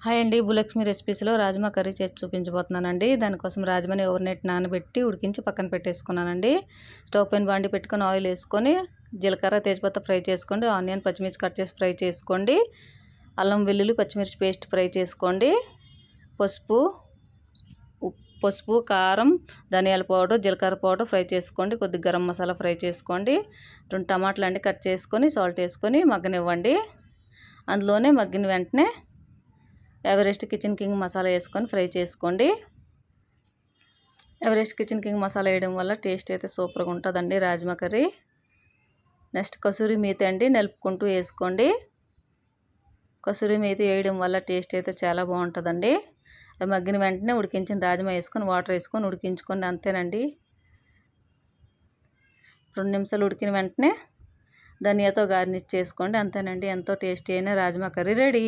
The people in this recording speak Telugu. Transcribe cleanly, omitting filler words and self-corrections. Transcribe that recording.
హాయ్ అండి. భూలక్ష్మి రెసిపీస్లో రాజ్మా కర్రీ చేసి చూపించబోతున్నానండి. దానికోసం రాజ్మాని ఓవర్ నైట్ నానబెట్టి ఉడికించి పక్కన పెట్టేసుకున్నానండి. స్టవ్ పైన బాండి పెట్టుకొని ఆయిల్ వేసుకొని జీలకర్ర తేజ్పత్తా ఫ్రై చేసుకోండి. ఆనియన్ పచ్చిమిర్చి కట్ చేసి ఫ్రై చేసుకోండి. అల్లం వెల్లుల్లి పచ్చిమిర్చి పేస్ట్ ఫ్రై చేసుకోండి. పసుపు కారం ధనియాల పౌడర్ జీలకర్ర పౌడర్ ఫ్రై చేసుకోండి. కొద్దిగా గరం మసాలా ఫ్రై చేసుకోండి. 2 టమాటాలు అండి కట్ చేసుకొని సాల్ట్ వేసుకొని మగ్గనివ్వండి. అందులోనే మగ్గిన వెంటనే ఎవరెస్ట్ కిచెన్ కింగ్ మసాలా వేసుకొని ఫ్రై చేసుకోండి. ఎవరెస్ట్ కిచెన్ కింగ్ మసాలా వేయడం వల్ల టేస్ట్ అయితే సూపర్గా ఉంటుందండి రాజ్మా కర్రీ. నెక్స్ట్ కసూరి మేతి అండి నలుపుకుంటూ వేసుకోండి. కసూరి మేతి వేయడం వల్ల టేస్ట్ అయితే చాలా బాగుంటుందండి. అవి మగ్గిన వెంటనే ఉడికించిన రాజ్మా వేసుకొని వాటర్ వేసుకొని ఉడికించుకోండి. అంతేనండి. 2 నిమిషాలు ఉడికిన వెంటనే ధనియాతో గార్నిష్ చేసుకోండి. అంతేనండి. ఎంతో టేస్టీ అయిన రాజ్మా కర్రీ రెడీ.